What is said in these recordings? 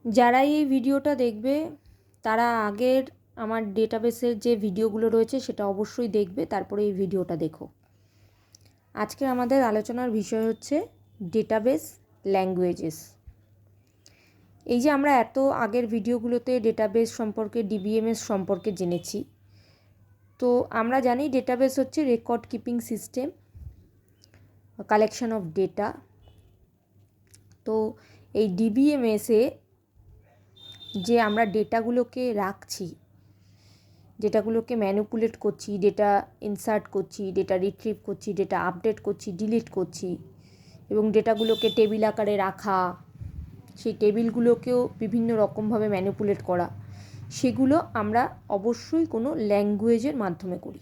যারা এই ভিডিওটা দেখবে তারা আগের আমার ডেটাবেসের যে ভিডিওগুলো রয়েছে সেটা অবশ্যই দেখবে, তারপরে এই ভিডিওটা দেখো। আজকে আমাদের আলোচনার বিষয় হচ্ছে ডেটাবেস ল্যাঙ্গুয়েজেস। এই যে আমরা এত আগের ভিডিওগুলোতে ডেটাবেস সম্পর্কে, ডিবিএমএস সম্পর্কে জেনেছি, তো আমরা জানি ডেটাবেস হচ্ছে record keeping system, collection of data. তো এই ডিবিএমএসে যে আমরা ডেটাগুলোকে রাখছি, ডেটাগুলোকে ম্যানিপুলেট করছি, ডেটা ইনসার্ট করছি, ডেটা রিট্রিভ করছি, ডেটা আপডেট করছি, ডিলিট করছি, এবং ডেটাগুলোকে টেবিল আকারে রাখা, সেই টেবিলগুলোকেও বিভিন্ন রকমভাবে ম্যানিপুলেট করা, সেগুলো আমরা অবশ্যই কোনো ল্যাঙ্গুয়েজের মাধ্যমে করি।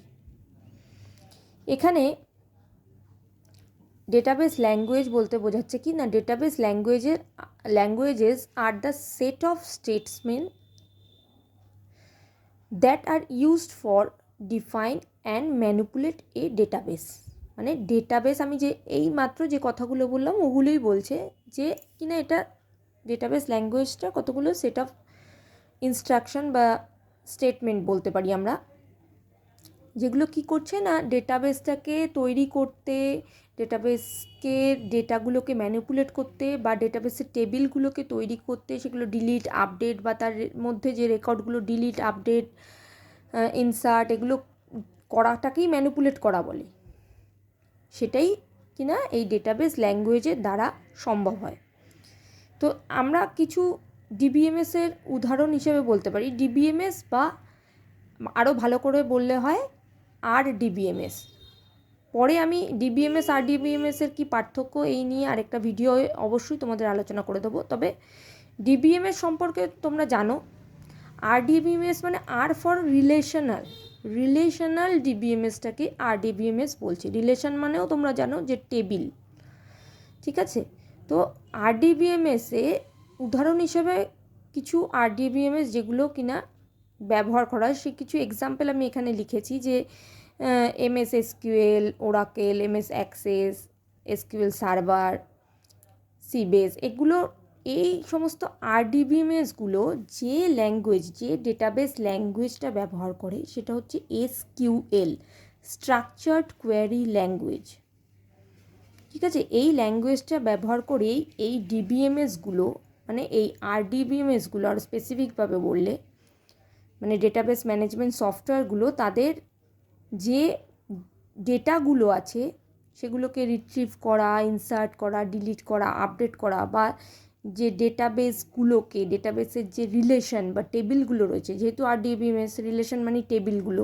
এখানে ডেটাবেস ল্যাঙ্গুয়েজ বলতে বোঝাচ্ছে কি না, database languages are the set of statements that are used for define and manipulate a database। মানে ডেটাবেস, আমি যে এই মাত্র যে কথাগুলো বললাম ওগুলোই বলছে যে কিনা এটা ডেটাবেস ল্যাঙ্গুয়েজটা কতগুলো সেট অফ ইনস্ট্রাকশন বা স্টেটমেন্ট বলতে পারি আমরা, যেগুলো কি করছে না ডেটাবেসটাকে তৈরি করতে, ডেটাবেসকে ডেটাগুলোকে ম্যানিপুলেট করতে বা ডেটাবেসের টেবিলগুলোকে তৈরি করতে, সেগুলো ডিলিট আপডেট বা তার মধ্যে যে রেকর্ডগুলো ডিলিট আপডেট ইনসার্ট এগুলো করাটাকেই ম্যানিপুলেট করা বলে। সেটাই কিনা এই ডেটাবেস ল্যাঙ্গুয়েজের দ্বারা সম্ভব হয়। তো আমরা কিছু ডিবিএমএসের উদাহরণ হিসেবে বলতে পারি ডিবিএমএস, বা আরও ভালো করে বললে হয় আর ডিবিএমএস। পরে আমি ডিবিএমএস আর ডিবিএমএসের কী পার্থক্য এই নিয়ে আরেকটা ভিডিও অবশ্যই তোমাদের আলোচনা করে দেবো। তবে ডিবিএমএস সম্পর্কে তোমরা জানো, আর ডিবিএমএস মানে আর ফর রিলেশনাল ডিবিএমএসটাকে আর ডিবিএমএস বলছি। রিলেশন মানেও তোমরা জানো যে টেবিল, ঠিক আছে। তো আর ডিবিএমএসে উদাহরণ হিসেবে কিছু আর ডিবিএমএস যেগুলো কিনা ব্যবহার করা হয়, সে কিছু এক্সাম্পল আমি এখানে লিখেছি, যে MS SQL, Oracle, MS access, SQL server, Sybase, এগুলো এই সমস্ত আরডিবিএমএসগুলো যে ল্যাঙ্গুয়েজ, যে ডেটাবেস ল্যাঙ্গুয়েজটা ব্যবহার করে সেটা হচ্ছে এসকিউএল, স্ট্রাকচার্ড কোয়েরি ল্যাঙ্গুয়েজ, ঠিক আছে। এই ল্যাঙ্গুয়েজটা ব্যবহার করেই এই ডিবিএমএসগুলো, মানে এই আরডিবিএমএসগুলো আর স্পেসিফিকভাবে বললে মানে ডেটাবেস ম্যানেজমেন্ট সফটওয়্যারগুলো, তাদের যে ডেটাগুলো আছে সেগুলোকে রিট্রিভ করা, ইনসার্ট করা, ডিলিট করা, আপডেট করা, বা যে ডেটাবেসগুলোকে, ডেটাবেসের যে রিলেশন বা টেবিলগুলো রয়েছে, যেহেতু আরডিবিএমএস রিলেশন মানে টেবিলগুলো,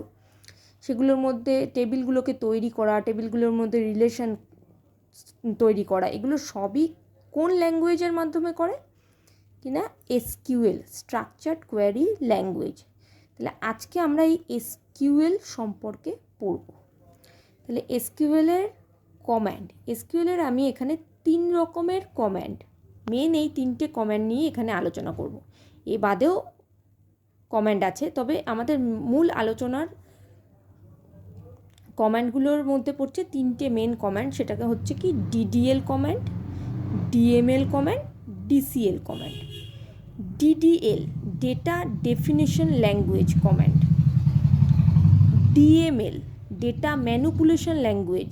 সেগুলোর মধ্যে টেবিলগুলোকে তৈরি করা, টেবিলগুলোর মধ্যে রিলেশন তৈরি করা, এগুলো সবই কোন ল্যাঙ্গুয়েজের মাধ্যমে করে কিনা এসকিউএল, স্ট্রাকচার্ড কোয়েরি ল্যাঙ্গুয়েজ। তাহলে আজকে আমরা এই এসকিউএল সম্পর্কে পড়ব। তাহলে এসকিউএলের কম্যান্ড, এসকিউএলের আমি এখানে 3 রকমের কম্যান্ড, মেন এই 3টে কম্যান্ড নিয়ে এখানে আলোচনা করব। এ বাদেও কম্যান্ড আছে, তবে আমাদের মূল আলোচনার কম্যান্ডগুলোর মধ্যে পড়ছে 3টে মেন কম্যান্ড। সেটাকে হচ্ছে কি DDL command, DML command, DCL command. DDL data definition language command, DML data manipulation language,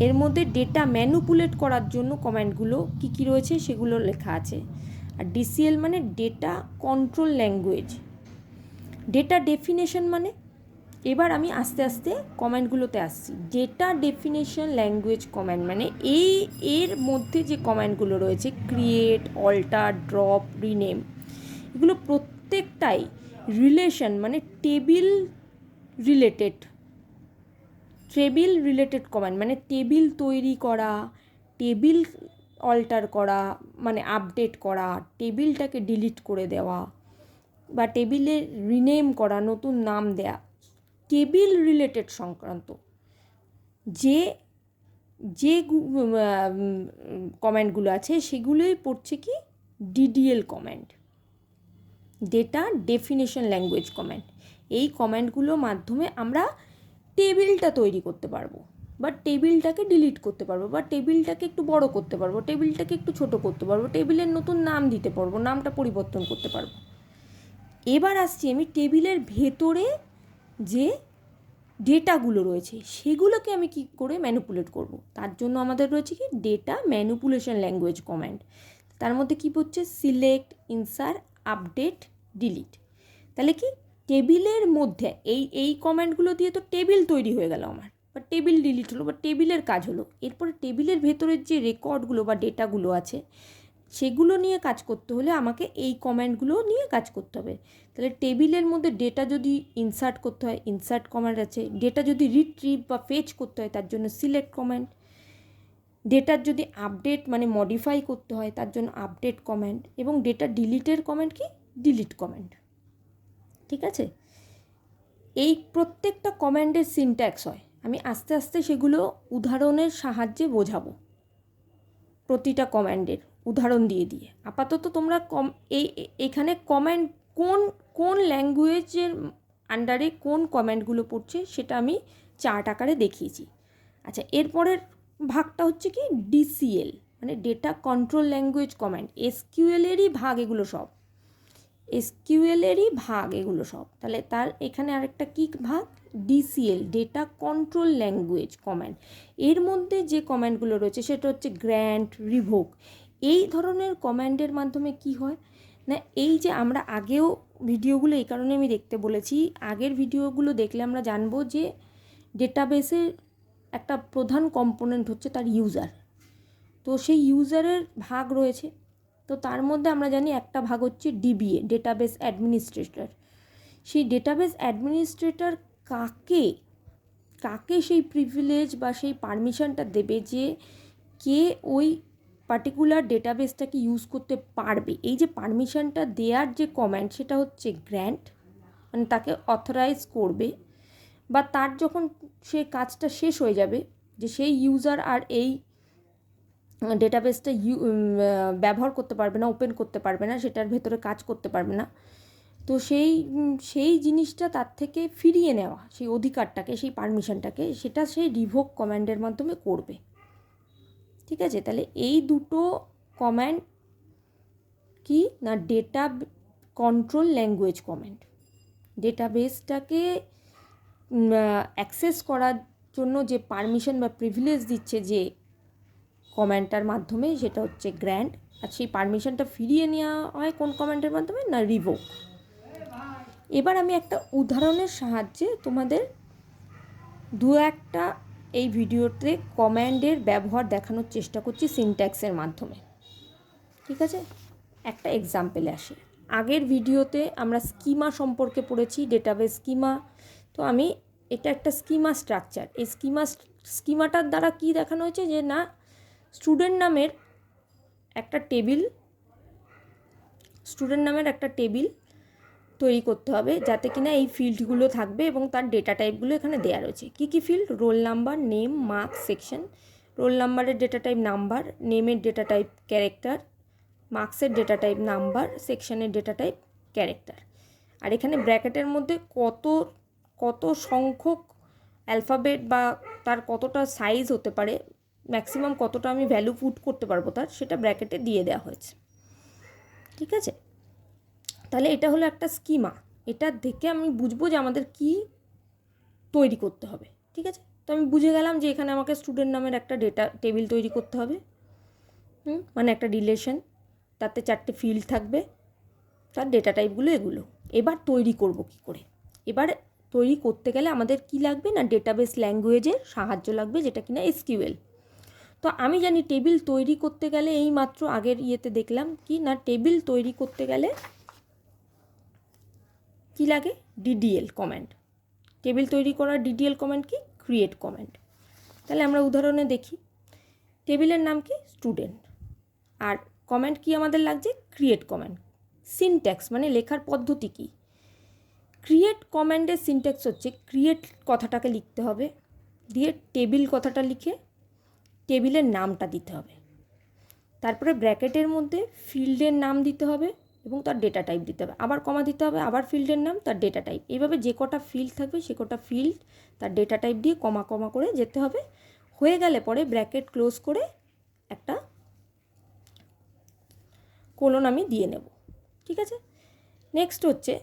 এর মধ্যে ডেটা ম্যানিপুলেট করার জন্য কম্যান্ডগুলো কী কী রয়েছে সেগুলো লেখা আছে। আর ডিসিএল মানে data control language. Data definition মানে, এবার আমি আস্তে আস্তে কম্যান্ডগুলোতে আসছি। ডেটা ডেফিনেশন ল্যাঙ্গুয়েজ কম্যান্ড মানে এর মধ্যে যে কম্যান্ডগুলো রয়েছে ক্রিয়েট, অল্টার, ড্রপ, রিনেম, এগুলো প্রত্যেকটাই রিলেশন মানে টেবিল রিলেটেড কম্যান্ড, মানে টেবিল তৈরি করা, টেবিল অল্টার করা মানে আপডেট করা, টেবিলটাকে ডিলিট করে দেওয়া বা টেবিলে রিনেম করা, নতুন নাম দেয়া, টেবিল রিলেটেড সংক্রান্ত যে যে কম্যান্ডগুলো আছে সেগুলোই পড়ছে কি DDL command, data definition language command. এই কম্যান্ডগুলোর মাধ্যমে আমরা টেবিলটা তৈরি করতে পারবো। বা টেবিলটাকে ডিলিট করতে পারবো, বা টেবিলটাকে একটু বড় করতে পারবো, টেবিলটাকে একটু ছোট করতে পারবো, টেবিলের নতুন নাম দিতে পারবো, নামটা পরিবর্তন করতে পারবো। এবার আসছি আমি টেবিলের ভেতরে যে ডেটাগুলো রয়েছে সেগুলোকে আমি কি করে ম্যানিপুলেট করব। তার জন্য আমাদের রয়েছে কি ডেটা ম্যানিপুলেশন ল্যাঙ্গুয়েজ কমান্ড। তার মধ্যে কী পড়ছে সিলেক্ট, ইনসার্ট, আপডেট, ডিলিট। তাহলে কি টেবিলের মধ্যে এই কমান্ডগুলো দিয়ে তো টেবিল তৈরি হয়ে গেল আমার, বা টেবিল ডিলিট হলো, বা টেবিলের কাজ হলো। এরপরে টেবিলের ভেতরের যে রেকর্ডগুলো বা ডেটাগুলো আছে সেগুলো নিয়ে কাজ করতে হলে আমাকে এই কমান্ডগুলো নিয়ে কাজ করতে হবে। তাহলে টেবিলের মধ্যে ডেটা যদি ইনসার্ট করতে হয় ইনসার্ট কমান্ড আছে, ডেটা যদি রিট্রিভ বা ফেচ করতে হয় তার জন্য সিলেক্ট কমান্ড, ডেটার যদি আপডেট মানে মডিফাই করতে হয় তার জন্য আপডেট কমান্ড, এবং ডেটা ডিলিটের কমান্ড কি ডিলিট কমান্ড। ঠিক আছে, এই প্রত্যেকটা কমান্ডের সিনট্যাক্স হয়, আমি আস্তে আস্তে সেগুলো উদাহরণের সাহায্যে বোঝাবো, প্রতিটা কমান্ডের উদাহরণ দিয়ে দিয়ে। আপাতত তোমরা এখানে কমান্ড কোন কোন ল্যাঙ্গুয়েজের আন্ডারে কোন কমান্ডগুলো পড়ছে সেটা আমি চার্ট আকারে দেখিয়েছি। আচ্ছা, এরপরের ভাগটা হচ্ছে কি ডিসিএল মানে ডেটা কন্ট্রোল ল্যাঙ্গুয়েজ কমান্ড। এসকিউএলেরই ভাগ এগুলো সব, এসকিউএলেরই ভাগ এগুলো সব। তাহলে তার এখানে আরেকটা কী ভাগ DCL data control language command. এর মধ্যে যে কমান্ডগুলো রয়েছে সেটা হচ্ছে গ্র্যান্ট, রিভোক। এই ধরনের কমান্ডের মাধ্যমে কি হয় না, এই যে আমরা আগেও ভিডিওগুলো এই কারণে আমি দেখতে বলেছি, আগের ভিডিওগুলো দেখলে আমরা জানবো যে ডেটাবেসের একটা প্রধান কম্পোনেন্ট হচ্ছে তার ইউজার। তো সেই ইউজারের ভাগ রয়েছে, তো তার মধ্যে আমরা জানি একটা ভাগ হচ্ছে ডিবিএ ডেটাবেস অ্যাডমিনিস্ট্রেটর। সেই ডেটাবেস অ্যাডমিনিস্ট্রেটর কাকে কাকে সেই প্রিভিলেজ বা সেই পারমিশনটা দেবে যে কে ওই পার্টিকুলার ডেটাবেসটাকে ইউজ করতে পারবে। এই যে পারমিশনটা দেওয়ার যে কমান্ড সেটা হচ্ছে গ্র্যান্ট, মানে তাকে অথরাইজ করবে, বা তার যখন সে কাজটা শেষ হয়ে যাবে যে সেই ইউজার আর এই ডেটাবেসটা ব্যবহার করতে পারবে না, ওপেন করতে পারবে না, সেটার ভেতরে কাজ করতে পারবে না, তো সেই জিনিসটা তার থেকে ফিরিয়ে নেওয়া, সেই অধিকারটাকে, সেই পারমিশনটাকে, সেটা সেই রিভোক কমান্ডের মাধ্যমে করবে। ঠিক আছে, তাহলে এই দুটো কমান্ড কি না ডেটা কন্ট্রোল ল্যাঙ্গুয়েজ কমান্ড। ডেটাবেসটাকে অ্যাক্সেস করার জন্য যে পারমিশন বা প্রিভিলেজ দিচ্ছে যে কমান্ডটার মাধ্যমে সেটা হচ্ছে গ্র্যান্ট, আর সেই পারমিশনটা ফিরিয়ে নেওয়া হয় কোন কমান্ডের মাধ্যমে না রিভোক। এবার আমি একটা উদাহরণের সাহায্যে তোমাদের দু একটা এই ভিডিওতে কমান্ডের ব্যবহার দেখানোর চেষ্টা করছি সিনট্যাক্সের মাধ্যমে। ঠিক আছে, একটা এক্সাম্পলে আসি। আগের ভিডিওতে আমরা স্কিমা সম্পর্কে পড়েছি, ডেটাবেস স্কিমা। তো আমি এটা একটা স্কিমা স্ট্রাকচার, এই স্কিমাটার দ্বারা কি দেখানো হয়েছে যে না স্টুডেন্ট নামের একটা টেবিল তৈরি করতে হবে যাতে কিনা এই ফিল্ডগুলো থাকবে এবং তার ডেটা টাইপগুলো এখানে দেওয়া রয়েছে। কী কী field? Roll number, name, marks, section. Roll নাম্বারের ডেটা টাইপ নাম্বার, নেমের ডেটা টাইপ ক্যারেক্টার, মার্কসের ডেটা টাইপ নাম্বার, সেকশনের ডেটা টাইপ ক্যারেক্টার। আর এখানে ব্র্যাকেটের মধ্যে কত সংখ্যক অ্যালফাবেট বা তার কতটা সাইজ হতে পারে, ম্যাক্সিমাম কতটা আমি ভ্যালু পুট করতে পারবো তার, সেটা ব্র্যাকেটে দিয়ে দেওয়া হয়েছে। ঠিক আছে, তাহলে এটা হলো একটা স্কিমা। এটা দেখে আমি বুঝবো যে আমাদের কি তৈরি করতে হবে। ঠিক আছে, তো আমি বুঝে গেলাম যে এখানে আমাকে স্টুডেন্ট নামের একটা ডেটা টেবিল তৈরি করতে হবে, মানে একটা রিলেশন, তাতে 4টে ফিল্ড থাকবে, তার ডেটা টাইপগুলো এগুলো। এবার তৈরি করব কি করে? এবার তৈরি করতে গেলে আমাদের কি লাগবে না ডেটাবেস ল্যাঙ্গুয়েজের সাহায্য লাগবে, যেটা কিনা এসকিউএল। তো আমি জানি টেবিল তৈরি করতে গেলে এই মাত্র আগের ইয়েতে দেখলাম কি না টেবিল তৈরি করতে গেলে কি লাগে ডিডিএল কমান্ড। টেবিল তৈরি করার ডিডিএল কমান্ড কি ক্রিয়েট কমান্ড। তাহলে আমরা উদাহরণে দেখি, টেবিলের নাম কি স্টুডেন্ট, আর কমান্ড কি আমাদের লাগছে ক্রিয়েট কমান্ড। সিনট্যাক্স মানে লেখার পদ্ধতি কি, ক্রিয়েট কমান্ডের সিনট্যাক্স হচ্ছে ক্রিয়েট কথাটাকে লিখতে হবে, দিয়ে টেবিল কথাটা লিখে টেবিলের নামটা দিতে হবে, তারপরে ব্র্যাকেটের মধ্যে ফিল্ডের নাম দিতে হবে এবং তার ডেটা টাইপ দিতে হবে, আবার কমা দিতে হবে, আবার ফিল্ডের নাম তার ডেটা টাইপ। এইভাবে যে কটা ফিল্ড থাকবে সে কটা ফিল্ড তার ডেটা টাইপ দিয়ে কমা করে যেতে হবে, হয়ে গেলে পরে ব্র্যাকেট ক্লোজ করে একটা কোলন আমি দিয়ে নেব। ঠিক আছে, নেক্সট হচ্ছে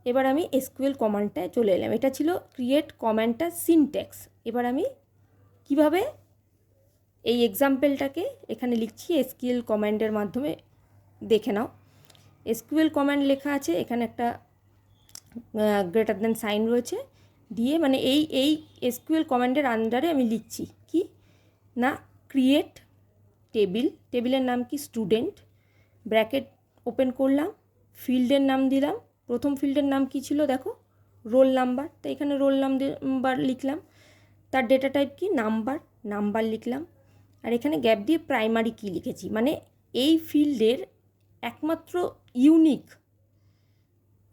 এবার আমি এসকিউএল কমান্ডটায় চলে এলাম। এটা ছিল ক্রিয়েট কমান্ডটা সিনট্যাক্স। এবার আমি কিভাবে এই এক্সাম্পলটাকে এখানে লিখছি এসকিউএল কমান্ডের মাধ্যমে দেখে নাও। এসকিউএল কমান্ড লেখা আছে, এখানে একটা গ্রেটার দ্যান সাইন রয়েছে দিয়ে, মানে এই এসকিউএল কমান্ডের আন্ডারে আমি লিখছি কি না, ক্রিয়েট টেবিল, টেবিলের নাম কি স্টুডেন্ট, ব্র্যাকেট ওপেন করলাম, ফিল্ডের নাম দিলাম, প্রথম ফিল্ডের নাম কি ছিল দেখো, রোল নাম্বার, তো এখানে রোল নাম্বার লিখলাম, তার ডেটা টাইপ কি নাম্বার লিখলাম, আর এখানে গ্যাপ দিয়ে প্রাইমারি কি লিখেছি, মানে এই ফিল্ডের একমাত্র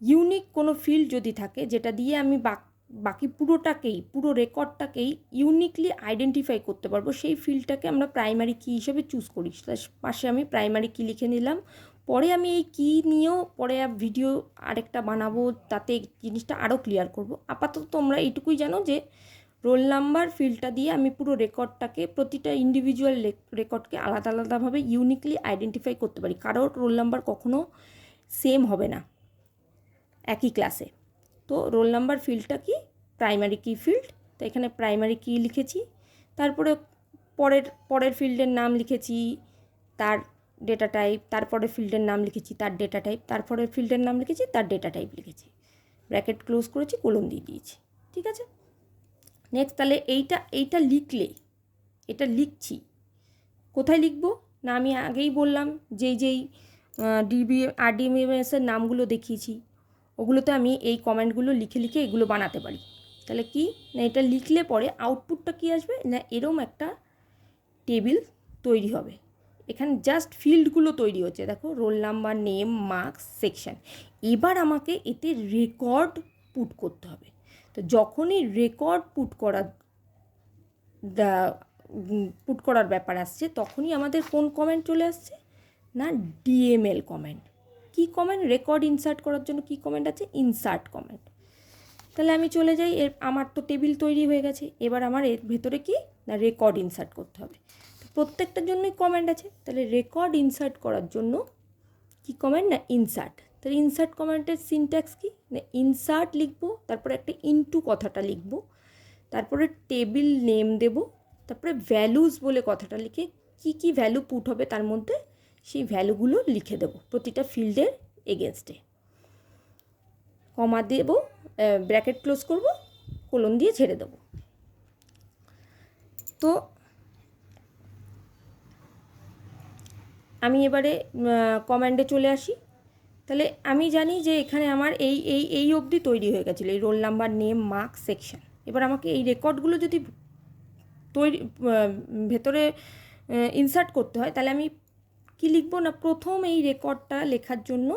ইউনিক কোনো ফিল্ড যদি থাকে যেটা দিয়ে আমি বাকি পুরো রেকর্ডটাকেই ইউনিকলি আইডেন্টিফাই করতে পারবো, সেই ফিল্ডটাকে আমরা প্রাইমারি কি হিসেবে চুজ করি। তার পাশে আমি প্রাইমারি কি লিখে নিলাম। পরে আমি এই কি নিয়েও পরে ভিডিও আরেকটা বানাবো, তাতে জিনিসটা আরও ক্লিয়ার করব। আপাতত তোমরা এইটুকুই জানো যে রোল নাম্বার ফিল্ডটা দিয়ে আমি পুরো রেকর্ডটাকে, প্রতিটা ইন্ডিভিজুয়াল রেকর্ডকে আলাদাভাবে ইউনিকলি আইডেন্টিফাই করতে পারি। কারোর রোল নাম্বার কখনো সেম হবে না একই ক্লাসে। তো রোল নাম্বার ফিল্ডটা কি প্রাইমারি কি ফিল্ড, তো এখানে প্রাইমারি কি লিখেছি, তারপরে পরের ফিল্ডের নাম লিখেছি, তার ডেটা টাইপ, তারপরে ফিল্ডের নাম লিখেছি, তার ডেটা টাইপ, তারপরে ফিল্ডের নাম লিখেছি, তার ডেটা টাইপ লিখেছি, ব্র্যাকেট ক্লোজ করেছি, কোলন দিয়ে দিয়েছি। ঠিক আছে, নেক্সট তাহলে এইটা লিখলে, এটা লিখছি কোথায় লিখব না, আমি আগেই বললাম যেই আরডিবিএমএসের নামগুলো দেখিয়েছি ওগুলোতে আমি এই কমেন্টগুলো লিখে এগুলো বানাতে পারি। তাহলে কি না, এটা লিখলে পরে আউটপুটটা কি আসবে না, এরম একটা টেবিল তৈরি হবে। এখানে জাস্ট ফিল্ডগুলো তৈরি হচ্ছে, দেখো role number, name, marks, section. এবার আমাকে এতে রেকর্ড পুট করতে হবে। তো যখনই রেকর্ড পুট করার ব্যাপার আসছে, তখনই আমাদের কোন কমেন্ট চলে আসছে না, ডিএমএল কমেন্ট। কি কমেন্ট, রেকর্ড ইনসার্ট করার জন্য কি কমেন্ট আছে, ইনসার্ট কমেন্ট। তাহলে আমি চলে যাই, আমার তো টেবিল তৈরি হয়ে গেছে, এবার আমার এর ভেতরে কি না রেকর্ড ইনসার্ট করতে হবে। প্রত্যেকটার জন্যই কমেন্ট আছে, তাহলে রেকর্ড ইনসার্ট করার জন্য কি কমেন্ট না, ইনসার্ট। তাহলে ইনসার্ট কমেন্টের সিনট্যাক্স কি না, ইনসার্ট লিখবো, তারপরে একটা ইনটু কথাটা লিখবো, তারপরে টেবিল নেম দেব, তারপরে ভ্যালুজ বলে কথাটা লিখে কি ভ্যালু পুট হবে তার মধ্যে সেই ভ্যালুগুলো লিখে দেব প্রতিটা ফিল্ডের এগেনস্টে, কমা দেব, ব্র্যাকেট ক্লোজ করব, কোলন দিয়ে ছেড়ে দেব। তো আমি এবারে কমান্ডে চলে আসি। তাহলে আমি জানি যে এখানে আমার এই অবধি তৈরি হয়ে গেছিলো, এই role number, name, marks, section. এবার আমাকে এই রেকর্ডগুলো যদি ভেতরে ইনসার্ট করতে হয়, তাহলে আমি কি লিখব না, প্রথম এই রেকর্ডটা লেখার জন্য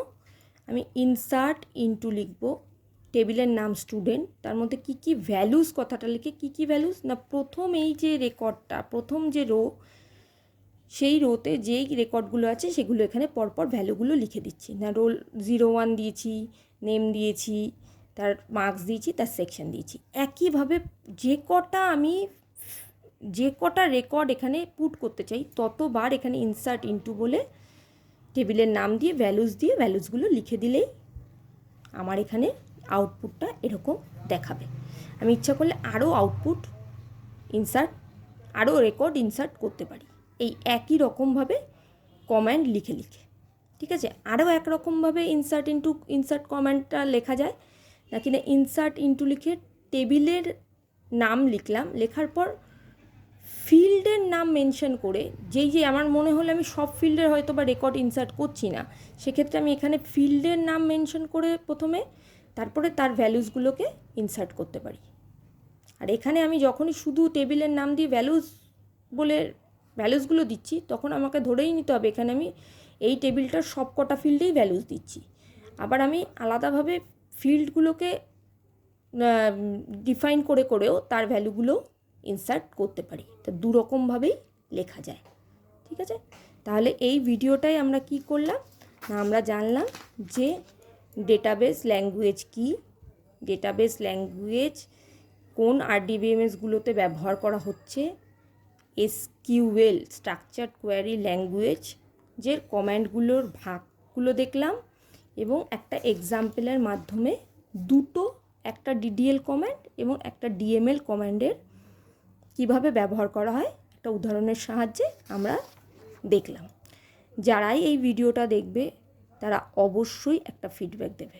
আমি ইনসার্ট ইনটু লিখব, টেবিলের নাম স্টুডেন্ট, তার মধ্যে কি ভ্যালুস কথাটা লিখে কি ভ্যালুস না, প্রথম এই যে রেকর্ডটা, প্রথম যে রো, সেই রোতে যেই রেকর্ডগুলো আছে সেগুলো এখানে পরপর ভ্যালুগুলো লিখে দিচ্ছি না, রোল 01 দিয়েছি, নেম দিয়েছি, তার মার্কস দিয়েছি, তার সেকশন দিয়েছি। একইভাবে যে কটা রেকর্ড এখানে পুট করতে চাই ততবার এখানে ইনসার্ট ইনটু বলে টেবিলের নাম দিয়ে ভ্যালুসগুলো লিখে দিলেই আমার এখানে আউটপুটটা এরকম দেখাবে। আমি ইচ্ছা করলে আরও আরও রেকর্ড ইনসার্ট করতে পারি এই একই রকমভাবে কমান্ড লিখে। ঠিক আছে, আরও একরকমভাবে ইনসার্ট কমান্ডটা লেখা যায় না কিনা, ইনসার্ট ইনটু লিখে টেবিলের নাম লিখলাম, লেখার পর ফিল্ডের নাম মেনশন করে, যেই আমার মনে হলে আমি সব ফিল্ডের হয়তো বা রেকর্ড ইনসার্ট করছি না, সেক্ষেত্রে আমি এখানে ফিল্ডের নাম মেনশন করে প্রথমে, তারপরে তার ভ্যালুসগুলোকে ইনসার্ট করতে পারি। আর এখানে আমি যখনই শুধু টেবিলের নাম দিয়ে ভ্যালুসগুলো দিচ্ছি, তখন আমাকে ধরেই নিতে হবে এখানে আমি এই টেবিলটার সব কটা ফিল্ডেই ভ্যালুস দিচ্ছি। আবার আমি আলাদাভাবে ফিল্ডগুলোকে ডিফাইন করেও তার ভ্যালুগুলো ইনসার্ট করতে পারি। তো দুরকমভাবেই লেখা যায়। ঠিক আছে, তাহলে এই ভিডিওটাই আমরা কি করলাম না, আমরা জানলাম যে ডেটাবেস ল্যাঙ্গুয়েজ কি, ডেটাবেস ল্যাঙ্গুয়েজ কোন আরডিবিএমএসগুলোতে ব্যবহার করা হচ্ছে, এসকিউএল স্ট্রাকচার্ড কোয়ারি ল্যাঙ্গুয়েজের কমান্ডগুলোর ভাগগুলো দেখলাম এবং একটা এক্সাম্পলের মাধ্যমে দুটো, একটা ডিডিএল কমান্ড এবং একটা ডিএমএল কমান্ডের কিভাবে ব্যবহার করা হয় একটা উদাহরণের সাহায্যে আমরা দেখলাম। যারাই এই ভিডিওটা দেখবে তারা অবশ্যই একটা ফিডব্যাক দেবে।